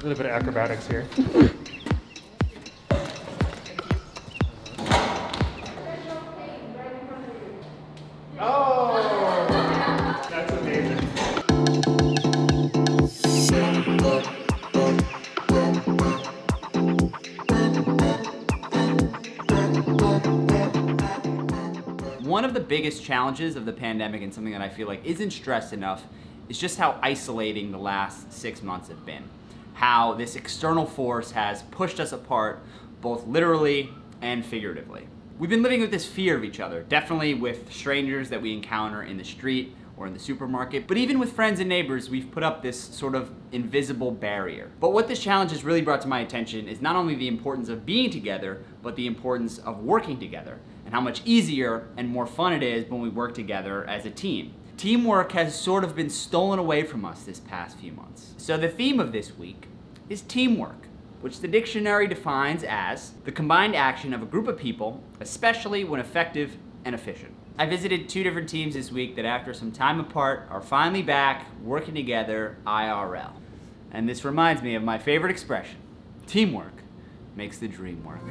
A little bit of acrobatics here. Oh, that's amazing. One of the biggest challenges of the pandemic, and something that I feel like isn't stressed enough, is just how isolating the last 6 months have been. How this external force has pushed us apart, both literally and figuratively. We've been living with this fear of each other, definitely with strangers that we encounter in the street or in the supermarket, but even with friends and neighbors, we've put up this sort of invisible barrier. But what this challenge has really brought to my attention is not only the importance of being together, but the importance of working together, and how much easier and more fun it is when we work together as a team. Teamwork has sort of been stolen away from us this past few months. So the theme of this week is teamwork, which the dictionary defines as the combined action of a group of people, especially when effective and efficient. I visited 2 different teams this week that after some time apart are finally back working together IRL. And this reminds me of my favorite expression: teamwork makes the dream work.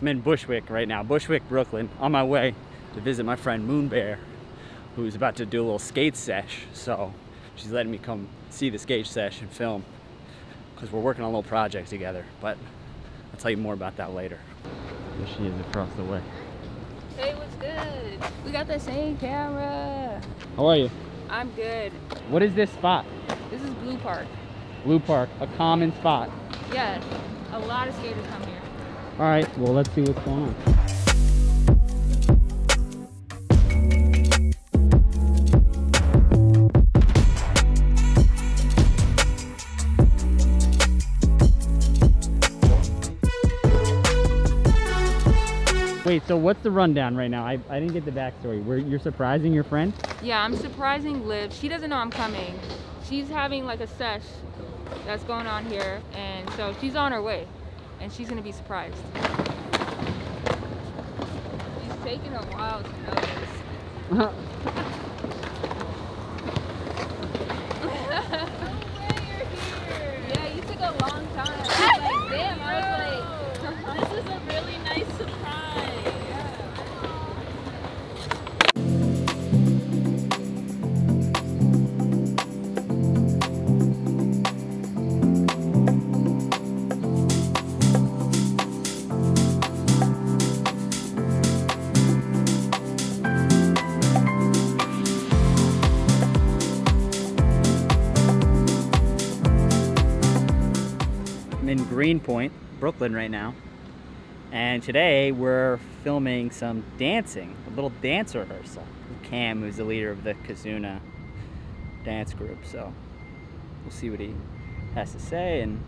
I'm in Bushwick right now, Bushwick, Brooklyn, on my way to visit my friend MOONBEAR, who's about to do a little skate sesh. So she's letting me come see the skate sesh and film, because we're working on a little project together. But I'll tell you more about that later. There she is across the way. Hey, what's good? We got the same camera. How are you? I'm good. What is this spot? This is Blue Park. Blue Park, a common spot. Yeah, a lot of skaters come here. All right, well, let's see what's going on. Wait, so what's the rundown right now? I didn't get the backstory. You're surprising your friend? Yeah, I'm surprising Liv. She doesn't know I'm coming. She's having like a sesh that's going on here, and so she's on her way, and she's gonna be surprised. She's taking a while to notice. Uh-huh. Yeah, you took a long time. I was like, damn, I was like, this is a really nice surprise. I'm in Greenpoint, Brooklyn right now. And today we're filming some dancing, a little dance rehearsal. Cam, who's the leader of the Kazuna dance group, so we'll see what he has to say and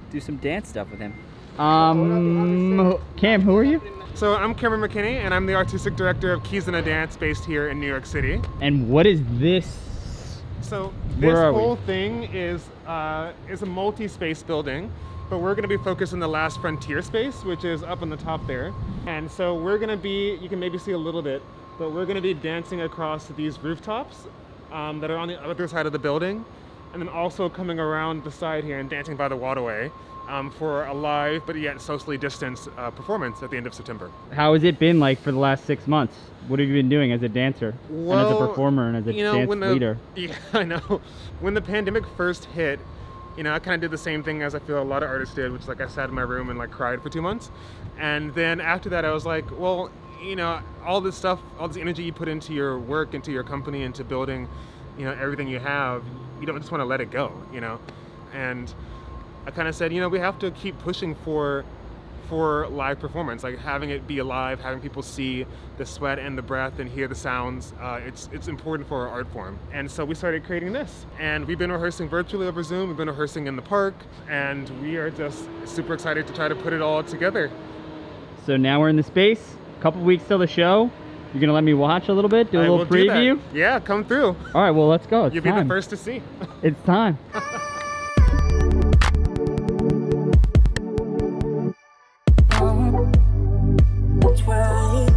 do some dance stuff with him. Cam, who are you? So I'm Kieran McKinney, and I'm the artistic director of KINGSLAND Dance, based here in New York City. And what is this? So this whole thing is a multi-space building, but we're going to be focused on the last frontier space, which is up on the top there. And so we're going to be, you can maybe see a little bit, but we're going to be dancing across these rooftops that are on the other side of the building, and then also coming around the side here and dancing by the waterway for a live but yet socially distanced performance at the end of September. How has it been like for the last 6 months? What have you been doing as a dancer, and as a performer, and as a dance leader? Yeah, I know. When the pandemic first hit, you know, I kind of did the same thing as I feel a lot of artists did, which is like I sat in my room and like cried for 2 months. And then after that, I was like, well, you know, all this stuff, all this energy you put into your work, into your company, into building, you know, everything you have, you don't just want to let it go, you know? And I kind of said, you know, we have to keep pushing for live performance, like having it be alive, having people see the sweat and the breath and hear the sounds. It's important for our art form. And so we started creating this. And we've been rehearsing virtually over Zoom, we've been rehearsing in the park, and we are just super excited to try to put it all together. So now we're in the space, a couple weeks till the show. You're gonna let me watch a little bit, do a little preview? Yeah, come through. All right, well, let's go. It's You'll time. be the first to see. It's time. That's right.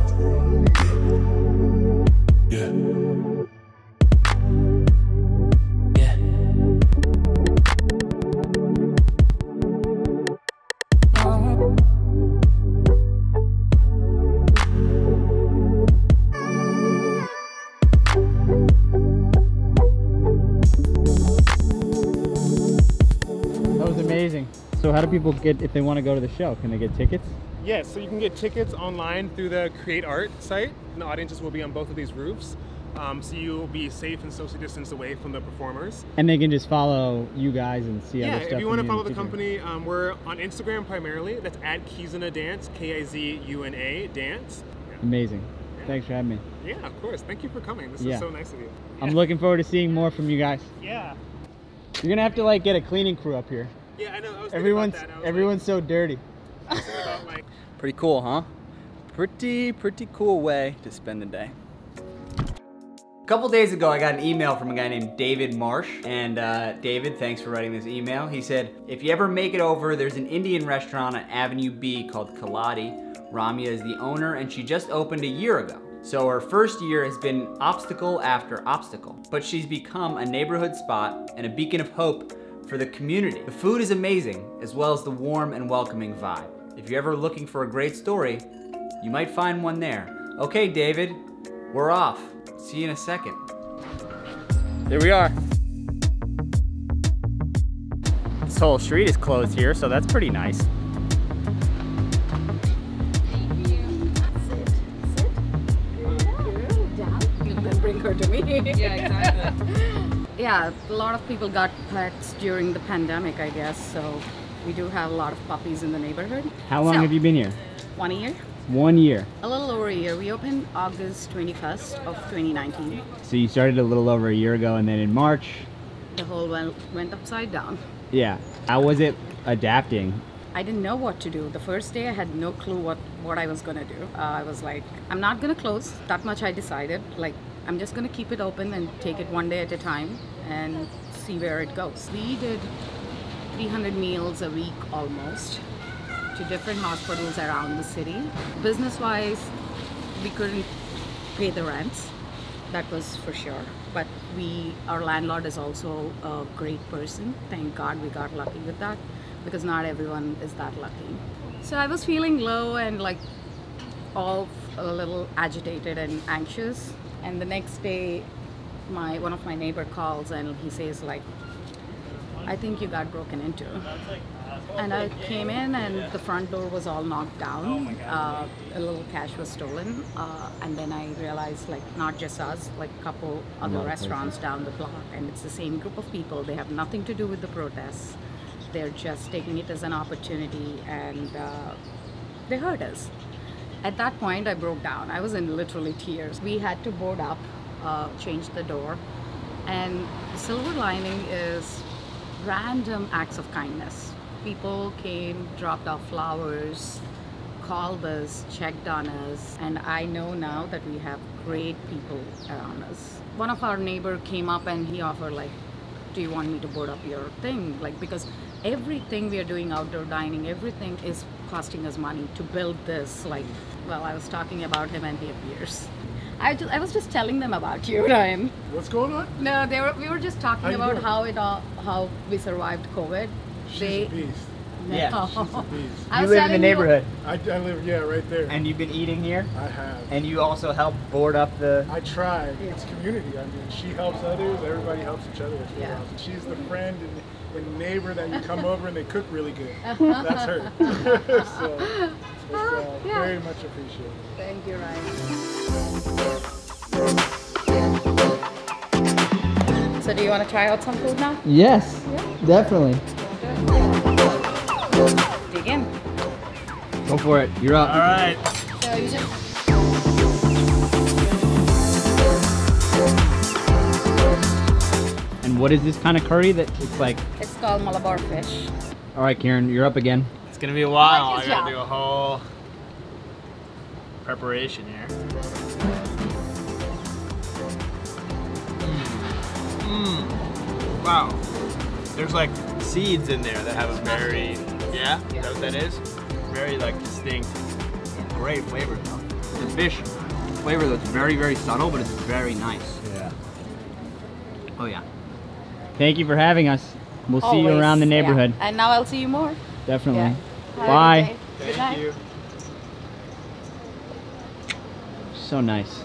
So how do people get, if they want to go to the show, can they get tickets? Yes, so you can get tickets online through the Create Art site. And the audiences will be on both of these roofs. So you'll be safe and socially distanced away from the performers. And they can just follow you guys and see other stuff. Yeah, if you want to follow the future. company, we're on Instagram primarily. That's at Kizuna Dance, Kizuna Dance. Yeah. Amazing. Yeah. Thanks for having me. Yeah, of course. Thank you for coming. This is so nice of you. I'm looking forward to seeing more from you guys. Yeah. You're gonna have to like get a cleaning crew up here. Yeah, I know. I was Everyone's so dirty. I was thinking about like. Pretty cool, huh? Pretty cool way to spend the day. A couple days ago, I got an email from a guy named David Marsh. And David, thanks for writing this email. He said, if you ever make it over, there's an Indian restaurant on Avenue B called Kaladi. Ramya is the owner, and she just opened a year ago. So her first year has been obstacle after obstacle. But she's become a neighborhood spot and a beacon of hope for the community. The food is amazing, as well as the warm and welcoming vibe. If you're ever looking for a great story, you might find one there. Okay, David, we're off. See you in a second. Here we are. This whole street is closed here, so that's pretty nice. Bring her to me. Yeah, exactly. Yeah, a lot of people got pets during the pandemic, I guess, so we do have a lot of puppies in the neighborhood. How long have you been here? 1 year. 1 year. A little over a year. We opened August 21st of 2019. So you started a little over a year ago, and then in March. The whole went upside down. Yeah. How was it adapting? I didn't know what to do. The first day I had no clue what I was gonna do. I was like, I'm not gonna close. That much I decided. Like, I'm just gonna keep it open and take it one day at a time and see where it goes. We did 300 meals a week almost to different hospitals around the city. Business-wise, we couldn't pay the rents. That was for sure. But our landlord is also a great person. Thank God we got lucky with that, because not everyone is that lucky. So I was feeling low and like all a little agitated and anxious. And the next day, one of my neighbor calls and he says like, I think you got broken into. And I came in and the front door was all knocked down. A little cash was stolen. And then I realized like not just us, like a couple other restaurants down the block. And it's the same group of people. They have nothing to do with the protests. They're just taking it as an opportunity, and they hurt us. At that point, I broke down. I was in literally tears. We had to board up, change the door. And the silver lining is random acts of kindness. People came, dropped off flowers, called us, checked on us, and I know now that we have great people around us. One of our neighbor came up and he offered like, do you want me to board up your thing? Like, because everything we are doing, outdoor dining, everything is costing us money to build this. Like, well, I was talking about him and he appears. I was just telling them about you, Ryan. What's going on? No, we were just talking about how we survived COVID. She's a beast. Yeah. No. She's a beast. I You was live in the telling you- neighborhood, I live, yeah, right there. and you've been eating here, I have. and you also help board up the. I try. It's community. I mean, she helps others. Everybody helps each other. It's really Yeah. awesome. She's the friend and neighbor that you come over and they cook really good. That's her. So it's Yeah. very much appreciated. Thank you, Ryan. So do you want to try out some food now? Yes, definitely. Dig in. Go for it. You're up. All right. So you just... And what is this kind of curry that it's like? It's called Malabar fish. All right, Kieran, you're up again. It's gonna be a while. Like I his gotta job. do a whole preparation here. Wow. There's like seeds in there that have a very, yeah? Is that what that is? Very like distinct, great flavor though. The fish flavor that's very, very subtle, but it's very nice. Yeah. Oh yeah. Thank you for having us. We'll see you Always, around the yeah. neighborhood. And now I'll see you more. Definitely. Yeah. Have a Bye. good day. Good night. Thank you. So nice.